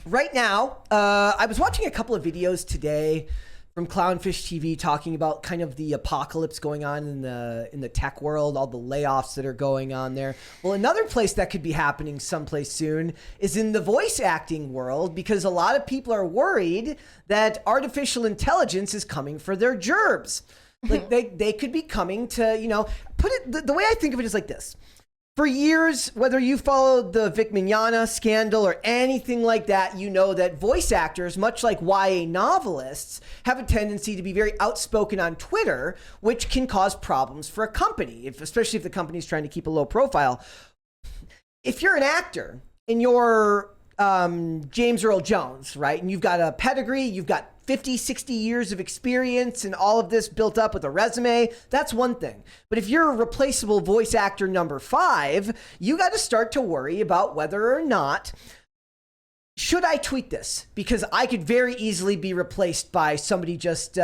right now, I was watching a couple of videos today from Clownfish TV talking about kind of the apocalypse going on in the tech world, all the layoffs that are going on there. Well, another place that could be happening someplace soon is in the voice acting world, because a lot of people are worried that artificial intelligence is coming for their gerbs. Like they could be coming to, put it, the way I think of it is like this. For years, whether you followed the Vic Mignogna scandal or anything like that, you know that voice actors, much like YA novelists, have a tendency to be very outspoken on Twitter, which can cause problems for a company, especially if the company's trying to keep a low profile. If you're an actor and you're James Earl Jones, right, and you've got a pedigree, you've got 50, 60 years of experience and all of this built up with a resume, that's one thing. But if you're a replaceable voice actor number 5, you got to start to worry about whether or not, should I tweet this? Because I could very easily be replaced by somebody just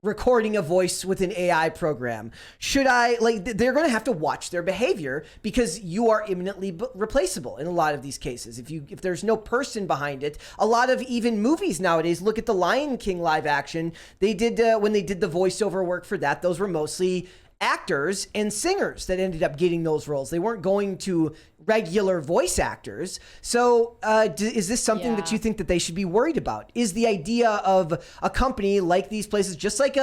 recording a voice with an AI program. Should I, they're going to have to watch their behavior, because you are imminently replaceable in a lot of these cases. If there's no person behind it, a lot of even movies nowadays, look at the Lion King live action. They did, when they did the voiceover work for that, those were mostly actors and singers that ended up getting those roles. They weren't going to regular voice actors. So is this something that you think that they should be worried about? Is the idea of a company like these places, just like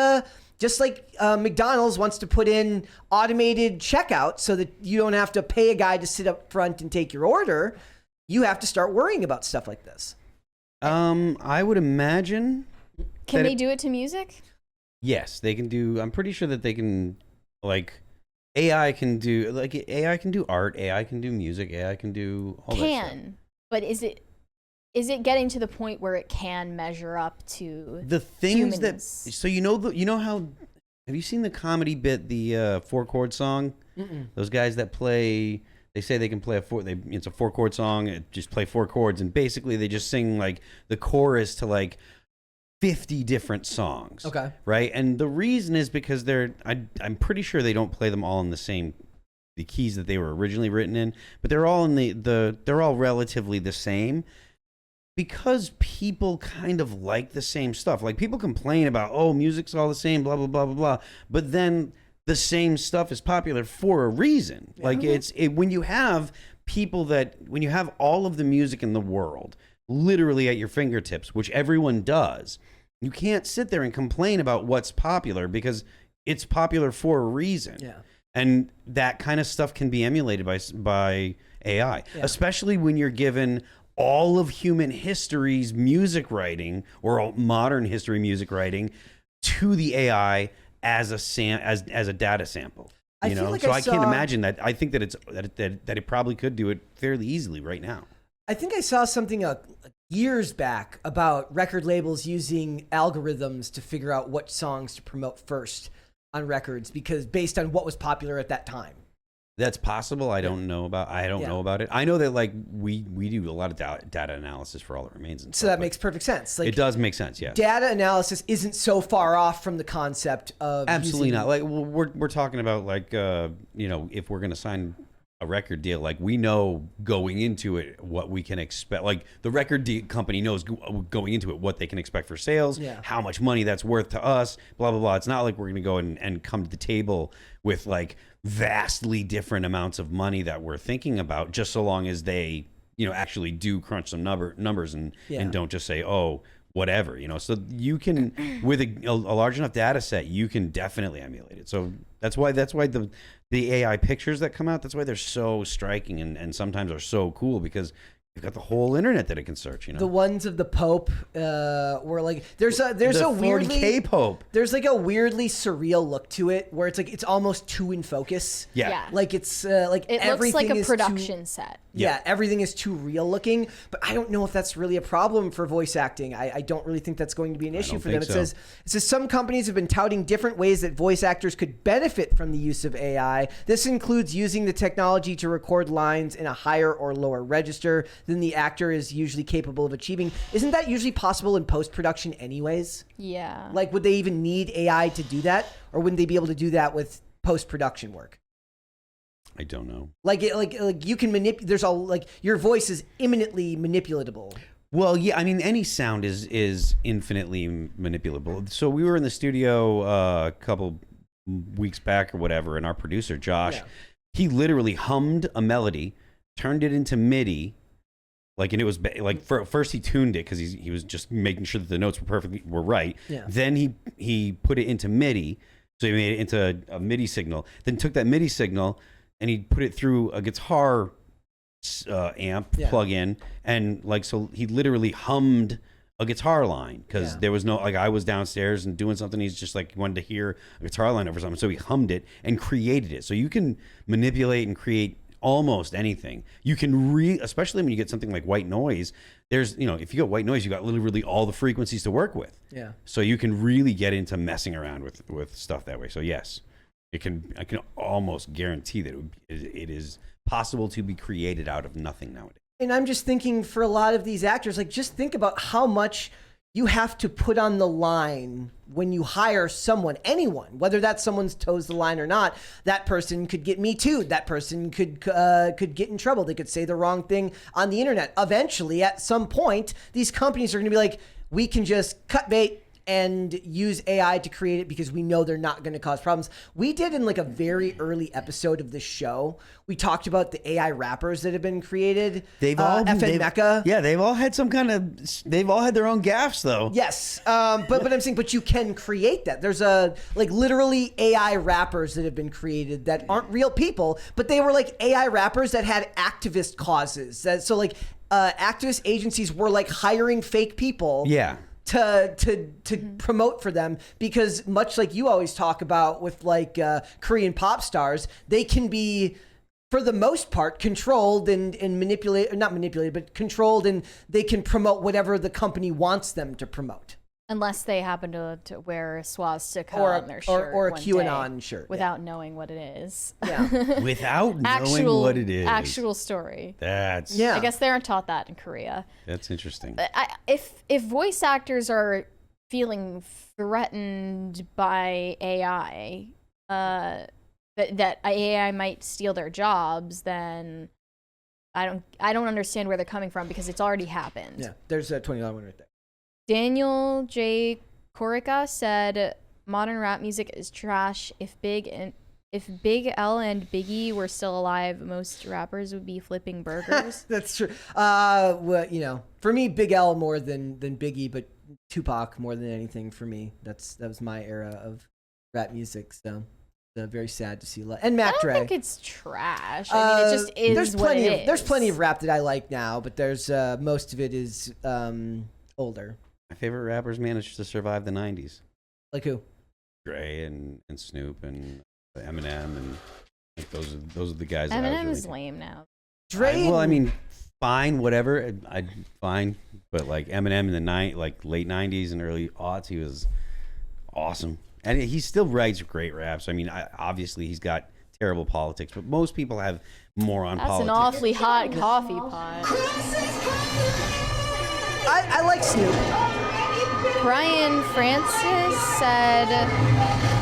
McDonald's wants to put in automated checkout so that you don't have to pay a guy to sit up front and take your order, you have to start worrying about stuff like this? I would imagine. Can they do it to music? Yes, they can do. I'm pretty sure that they can. AI can do art, AI can do music, AI can do all that stuff. But is it getting to the point where it can measure up to the things humans? that? So you know how? Have you seen the comedy bit, the 4-chord song? Mm-mm. Those guys that play. They say they can play it's a 4-chord song. Just play 4 chords, and basically they just sing the chorus to 50 different songs. Okay. Right? And the reason is because I'm pretty sure they don't play them all in the keys that they were originally written in, but they're all in they're all relatively the same, because people kind of like the same stuff. Like, people complain about, oh, music's all the same, blah, blah, blah, blah, blah. But then the same stuff is popular for a reason. Yeah. When you have when you have all of the music in the world literally at your fingertips, which everyone does, you can't sit there and complain about what's popular, because it's popular for a reason. Yeah. And that kind of stuff can be emulated by AI, especially when you're given all of human history's music writing, or modern history music writing, to the AI as a data sample. I can't imagine that. I think that it probably could do it fairly easily right now. I think I saw something years back about record labels using algorithms to figure out what songs to promote first on records, because based on what was popular at that time. That's possible. I don't know about it. I know that we do a lot of data analysis for All That Remains. And so that makes perfect sense. It does make sense. Yes. Data analysis isn't so far off from the concept of absolutely not. We're talking about if we're going to sign a record deal, we know going into it what we can expect. The record company knows going into it what they can expect for sales, how much money that's worth to us, blah, blah, blah. It's not like we're going to go and come to the table with vastly different amounts of money that we're thinking about, just so long as they, actually do crunch some numbers and don't just say, oh, whatever, so you can, with a large enough data set, you can definitely emulate it. So that's why the AI pictures that come out, that's why they're so striking and sometimes are so cool, because you've got the whole internet that it can search. The ones of the Pope were there's a weirdly 40K Pope. There's a weirdly surreal look to it, where it's almost too in focus. Yeah. It's it everything looks like a is production set. Yeah, everything is too real looking, but I don't know if that's really a problem for voice acting. I don't really think that's going to be an issue for them. It says some companies have been touting different ways that voice actors could benefit from the use of AI. This includes using the technology to record lines in a higher or lower register than the actor is usually capable of achieving. Isn't that usually possible in post-production anyways? Yeah. Would they even need AI to do that, or wouldn't they be able to do that with post-production work? I don't know. You can manipulate. There's all your voice is imminently manipulatable. Well, yeah, I mean, any sound is infinitely manipulable. So we were in the studio a couple weeks back or whatever, and our producer Josh, he literally hummed a melody, turned it into MIDI, like, and it was like first he tuned it because he was just making sure that the notes were right. Yeah. Then he put it into MIDI, so he made it into a MIDI signal. Then took that MIDI signal and he put it through a guitar amp plug-in, and like, so he literally hummed a guitar line because there was no, like, I was downstairs and doing something, he's just like wanted to hear a guitar line over something, so he hummed it and created it. So you can manipulate and create almost anything. You can especially when you get something like white noise, there's, you know, if you got white noise, you got literally all the frequencies to work with. Yeah. So you can really get into messing around with stuff that way. So yes, I can almost guarantee that it is possible to be created out of nothing nowadays. And I'm just thinking, for a lot of these actors, like, just think about how much you have to put on the line when you hire someone, anyone, whether that someone's toes the line or not. That person could get Me Too'd. That person could get in trouble. They could say the wrong thing on the internet. Eventually, at some point, these companies are going to be like, we can just cut bait and use AI to create it because we know they're not going to cause problems. We did, in like a very early episode of this show, we talked about the AI rappers that have been created. They've all Mecca. Yeah, they've all had they've all had their own gaffes though. Yes, but I'm saying, but you can create that. There's literally AI rappers that have been created that aren't real people, but they were like AI rappers that had activist causes. So like activist agencies were like hiring fake people. Yeah. To promote for them, because much like you always talk about with like Korean pop stars, they can be, for the most part, controlled and not manipulated, but controlled, and they can promote whatever the company wants them to promote. Unless they happen to wear a swastika on their shirt or a QAnon shirt without knowing what it is. Yeah, without knowing what it is. Actual story. That's I guess they aren't taught that in Korea. That's interesting. If voice actors are feeling threatened by AI, that AI might steal their jobs, then I don't understand where they're coming from, because it's already happened. Yeah, there's a $20 one right there. Daniel J. Corica said, "Modern rap music is trash. If Big L and Biggie were still alive, most rappers would be flipping burgers." That's true. Well, you know, for me, Big L more than Biggie, but Tupac more than anything for me. That was my era of rap music. So very sad to see. And Mac Dre. I don't think it's trash. I mean, it just is what it is. There's plenty of rap that I like now, but there's most of it is older. My favorite rappers managed to survive the 90s. Like who? Dre and Snoop and Eminem, and like those are the guys. Eminem is lame now. Dre. Well, I mean, fine, whatever. Fine, but like Eminem in the late 90s and early aughts, he was awesome, and he still writes great raps. I mean, obviously he's got terrible politics, but most people have more on politics. That's an awfully hot coffee pot. I like Snoop. Brian Francis said,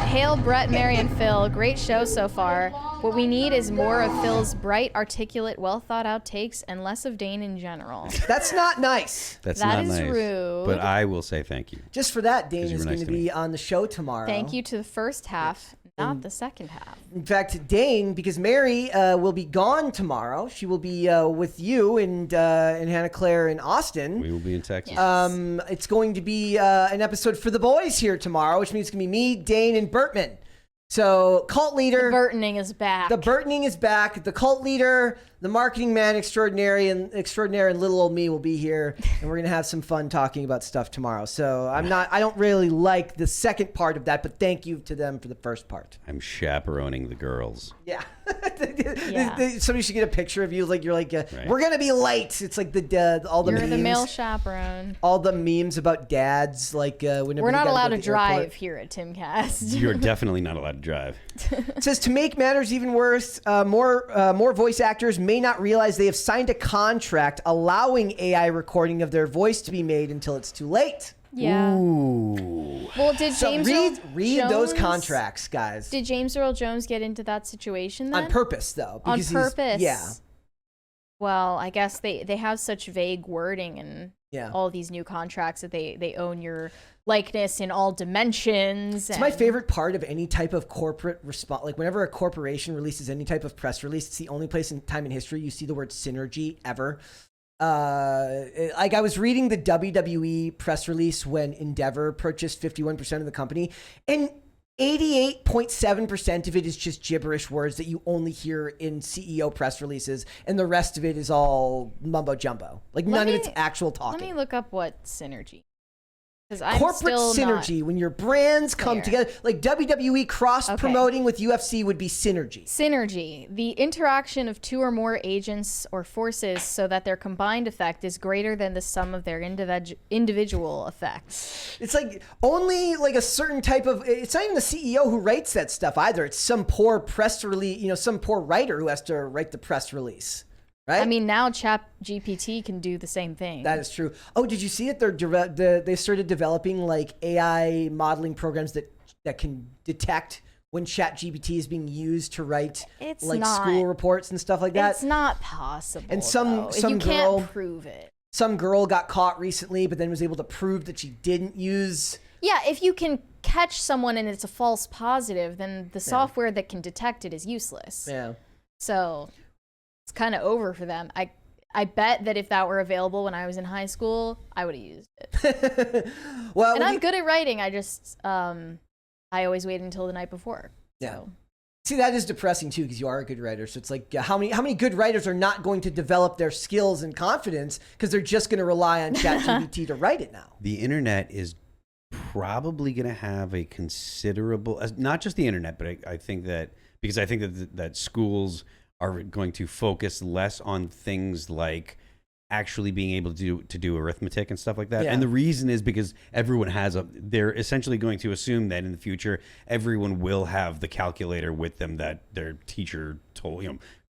"Hail Brett, Mary, and Phil. Great show so far. What we need is more of Phil's bright, articulate, well-thought-out takes and less of Dane in general." That's not nice. That is nice. Rude. But I will say thank you. Just for that, Dane is going to be on the show tomorrow. Thank you to the first half, not the second half. In fact, Dane, because Mary will be gone tomorrow. She will be with you and Hannah Claire in Austin. We will be in Texas. Yes. It's going to be an episode for the boys here tomorrow, which means it's going to be me, Dane, and Bertman. So, cult leader. The Burtoning is back. The Burtoning is back. The cult leader, the marketing man extraordinaire, and little old me will be here, and we're gonna have some fun talking about stuff tomorrow. So I don't really like the second part of that, but thank you to them for the first part. I'm chaperoning the girls. Yeah. Yeah. Somebody should get a picture of you, like you're like, right. We're gonna be late. It's like all the You're memes, the male chaperone. all the memes about dads, like whenever We're not you gotta allowed go to the airport. drive here at Timcast. You're definitely not allowed to drive. It says, to make matters even worse, more voice actors may not realize they have signed a contract allowing AI recording of their voice to be made until it's too late. Yeah. Ooh. Well, did James read those contracts, guys. Did James Earl Jones get into that situation then? On purpose, though. On purpose. Yeah. Well, I guess they have such vague wording, and Yeah. all these new contracts that they own your likeness in all dimensions. It's my favorite part of any type of corporate response. Like whenever a corporation releases any type of press release, it's the only place in time in history you see the word synergy ever. Like I was reading the WWE press release when Endeavor purchased 51% of the company, and 88.7% of it is just gibberish words that you only hear in CEO press releases, and the rest of it is all mumbo jumbo. Like none of it's actual talking. Let me look up what synergy. I'm Corporate synergy, when your brands come together, like WWE cross-promoting with UFC would be synergy. Synergy, the interaction of two or more agents or forces so that their combined effect is greater than the sum of their individual effects. It's like only like a certain type of, it's not even the CEO who writes that stuff either. It's some poor press release, some poor writer who has to write the press release. Right? I mean, now ChatGPT can do the same thing. That is true. Oh, did you see it? They started developing like AI modeling programs that can detect when ChatGPT is being used to write school reports and stuff like that. It's not possible. And some you girl can't prove it. Some girl got caught recently, but then was able to prove that she didn't use. Yeah, if you can catch someone and it's a false positive, then the software that can detect it is useless. Yeah. So it's kind of over for them. I bet that if that were available when I was in high school, I would have used it. Well, and I'm good at writing. I just I always wait until the night before. Yeah. So. See, that is depressing too, because you are a good writer. So it's like, how many good writers are not going to develop their skills and confidence because they're just going to rely on ChatGPT to write it now? The internet is probably going to have a considerable, not just the internet, but I think that because I think that schools are going to focus less on things like actually being able to do arithmetic and stuff like that. Yeah. And the reason is because everyone they're essentially going to assume that in the future, everyone will have the calculator with them that their teacher told,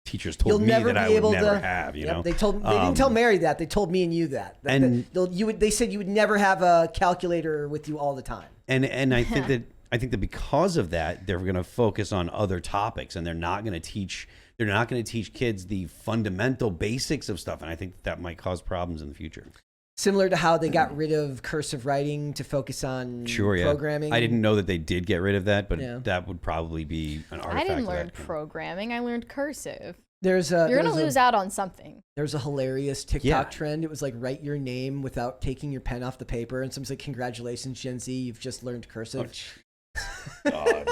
teachers told me that I would never have, know. They didn't tell Mary that. They told me and you that. They said you would never have a calculator with you all the time. And I think that because of that, they're going to focus on other topics, and they're not going to teach kids the fundamental basics of stuff. And I think that might cause problems in the future. Similar to how they got rid of cursive writing to focus on programming. I didn't know that they did get rid of that, but that would probably be an artifact. I didn't learn programming. I learned cursive. You're going to lose out on something. There's a hilarious TikTok trend. It was like, write your name without taking your pen off the paper. And someone's like, congratulations, Gen Z, you've just learned cursive. God.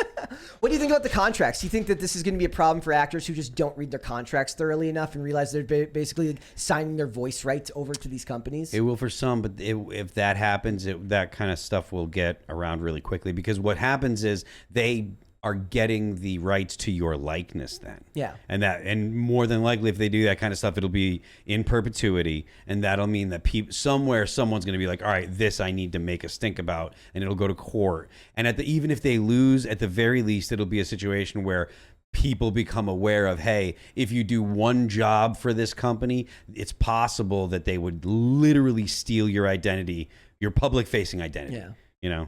What do you think about the contracts? Do you think that this is going to be a problem for actors who just don't read their contracts thoroughly enough and realize they're basically signing their voice rights over to these companies? It will for some, but if that happens, that kind of stuff will get around really quickly, because what happens is they are getting the rights to your likeness then. Yeah. And more than likely, if they do that kind of stuff, it'll be in perpetuity, and that'll mean that someone's going to be like, all right, this I need to make a stink about, and it'll go to court. And even if they lose, at the very least, it'll be a situation where people become aware of, hey, if you do one job for this company, it's possible that they would literally steal your identity, your public-facing identity. Yeah.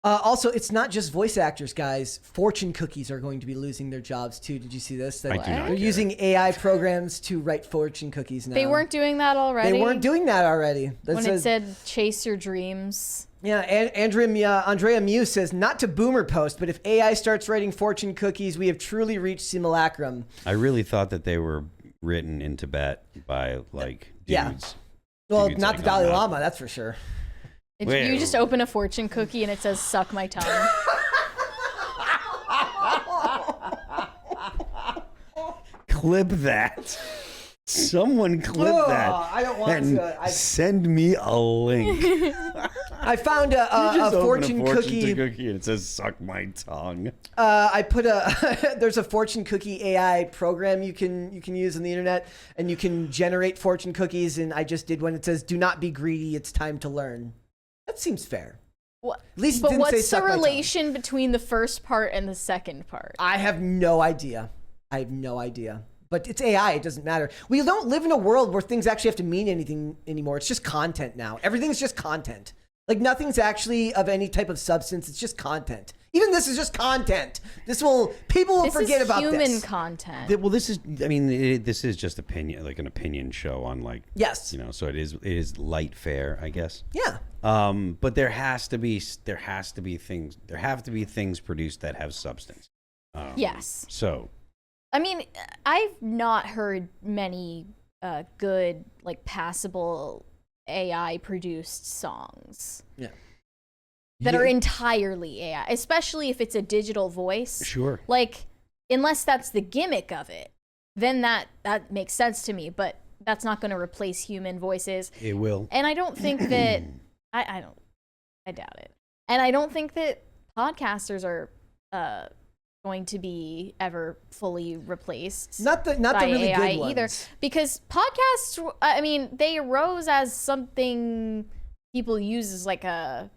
Also, it's not just voice actors, guys. Fortune cookies are going to be losing their jobs too. Did you see this? I do not They're using AI programs to write fortune cookies now. They weren't doing that already. When it said chase your dreams. Yeah, Andrea Mew says, not to boomer post, but if AI starts writing fortune cookies, we have truly reached simulacrum. I really thought that they were written in Tibet by dudes. Yeah. Well, not the Dalai Lama, that's for sure. You just open a fortune cookie and it says, suck my tongue. Clip that. Someone clip that. I don't want to. Send me a link. I found a fortune cookie. And it says, suck my tongue. I put there's a fortune cookie AI program you can use on the internet, and you can generate fortune cookies, and I just did one. It says, do not be greedy. It's time to learn. That seems fair. What? At least it but didn't say what's the suck my tongue. relation between the first part and the second part? I have no idea. But it's AI. It doesn't matter. We don't live in a world where things actually have to mean anything anymore. It's just content now. Everything's just content. Like nothing's actually of any type of substance. It's just content. Even this is just content. People will forget about this. This is human content. Well, this is. I mean, this is just opinion, like an opinion show on like. Yes. So it is light fare, I guess. Yeah. But there have to be things produced that have substance. Yes. So. I mean, I've not heard many good, like, passable AI-produced songs. Yeah. That are entirely AI, especially if it's a digital voice. Sure. Like, unless that's the gimmick of it, then that makes sense to me. But that's not going to replace human voices. It will. And I don't think that I doubt it. And I don't think that podcasters are going to be ever fully replaced. Not the really AI good ones either, because podcasts. I mean, they arose as something people use as like a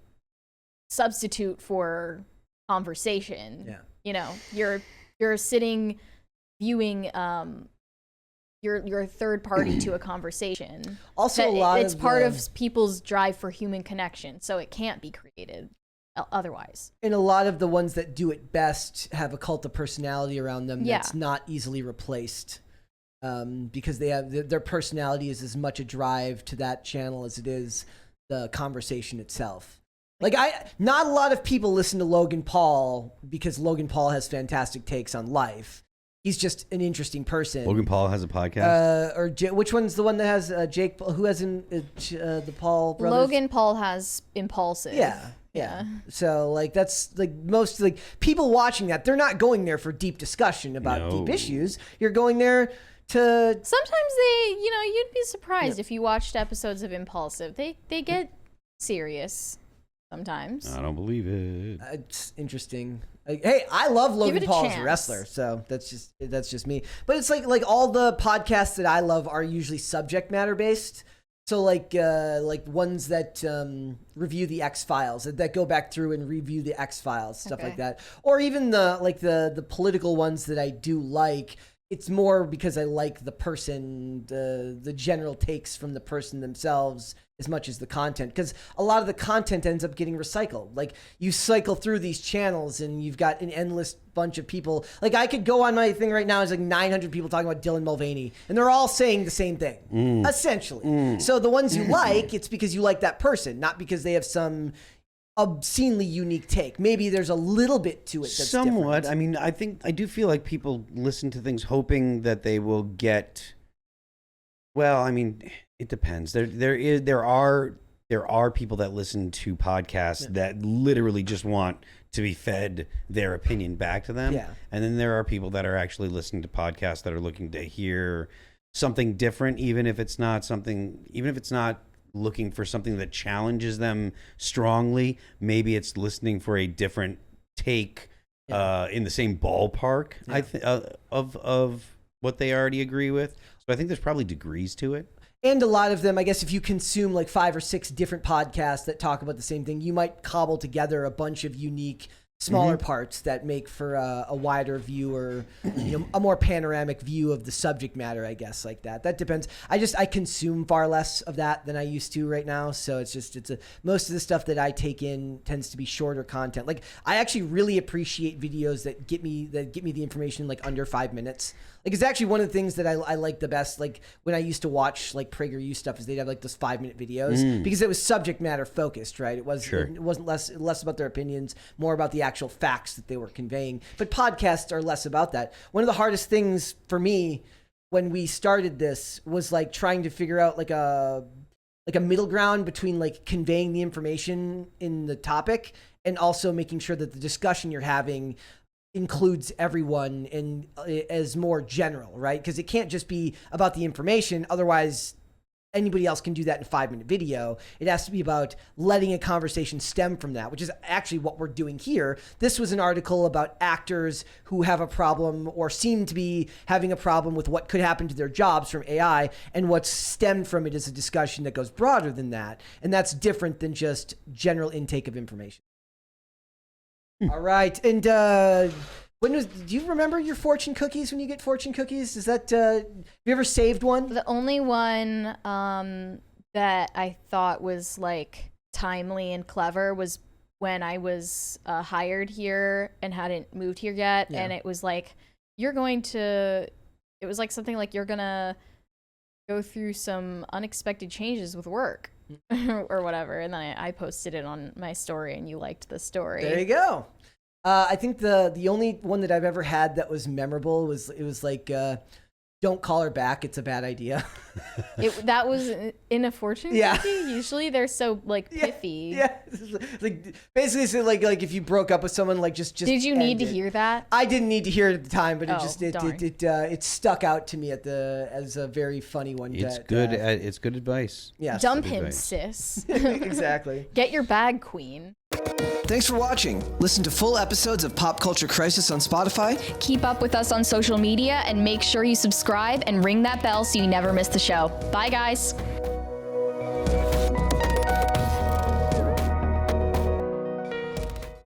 substitute for conversation. Yeah. You're sitting viewing you're a third party to a conversation. Also, it's part of people's drive for human connection, so it can't be created otherwise. And a lot of the ones that do it best have a cult of personality around them that's not easily replaced, because they have their personality is as much a drive to that channel as it is the conversation itself. Like not a lot of people listen to Logan Paul because Logan Paul has fantastic takes on life. He's just an interesting person. Logan Paul has a podcast? Which one's the one that has Jake? Who has the Paul brothers? Logan Paul has Impulsive. Yeah. So like that's like most like people watching that, they're not going there for deep discussion about deep issues. You're going there to. Sometimes you'd be surprised if you watched episodes of Impulsive. They get serious sometimes. I don't believe it. It's interesting. Like, hey, I love Logan Paul as a chance. wrestler, so that's just me. But it's like all the podcasts that I love are usually subject matter based. So like ones that review the X-Files, that go back through and review the X-Files, stuff like that. Or even the political ones that I do like. It's more because I like the person, the general takes from the person themselves as much as the content. Because a lot of the content ends up getting recycled. Like you cycle through these channels and you've got an endless bunch of people. Like I could go on my thing right now, there's like 900 people talking about Dylan Mulvaney. And they're all saying the same thing, essentially. So the ones you like, it's because you like that person, not because they have some obscenely unique take. Maybe there's a little bit to it that's somewhat different. I mean, I do feel like people listen to things hoping that they will get, well, I mean, it depends. There are people that listen to podcasts that literally just want to be fed their opinion back to them. And then there are people that are actually listening to podcasts that are looking to hear something different, even if it's not looking for something that challenges them strongly. Maybe it's listening for a different take in the same ballpark of what they already agree with. So I think there's probably degrees to it. And a lot of them, I guess, if you consume like 5 or 6 different podcasts that talk about the same thing, you might cobble together a bunch of unique smaller parts that make for a wider view, or a more panoramic view of the subject matter, I guess, like that. That depends. I consume far less of that than I used to right now, so most of the stuff that I take in tends to be shorter content. Like I actually really appreciate videos that get me the information in like under 5 minutes. Like it's actually one of the things that I like the best. Like when I used to watch like PragerU stuff, is they'd have like those 5-minute videos because it was subject matter focused, right? It wasn't less about their opinions, more about the actual facts that they were conveying. But podcasts are less about that. One of the hardest things for me when we started this was like trying to figure out like a middle ground between like conveying the information in the topic and also making sure that the discussion you're having includes everyone and as more general, right? Because it can't just be about the information. Otherwise, anybody else can do that in a 5-minute video. It has to be about letting a conversation stem from that, which is actually what we're doing here. This was an article about actors who have a problem or seem to be having a problem with what could happen to their jobs from AI, and what's stemmed from it is a discussion that goes broader than that. And that's different than just general intake of information. All right. And do you remember your fortune cookies when you get fortune cookies? Is that, have you ever saved one? The only one that I thought was like timely and clever was when I was hired here and hadn't moved here yet. Yeah. And it was like, it was like something like you're gonna go through some unexpected changes with work or whatever. And then I posted it on my story and you liked the story. There you go. I think the only one that I've ever had that was memorable was like, don't call her back. It's a bad idea. That was in a fortune Yeah. cookie. Usually they're so like pithy. Yeah. Like basically, so like if you broke up with someone, like just. Did you need to end it. hear that? I didn't need to hear it at the time, but darn. it stuck out to me as a very funny one. It's good. It's good advice. Yeah. Dump Good him, advice. sis. Exactly. Get your bag, queen. Thanks for watching. Listen to full episodes of Pop Culture Crisis on Spotify. Keep up with us on social media and make sure you subscribe and ring that bell so you never miss the show. Bye, guys.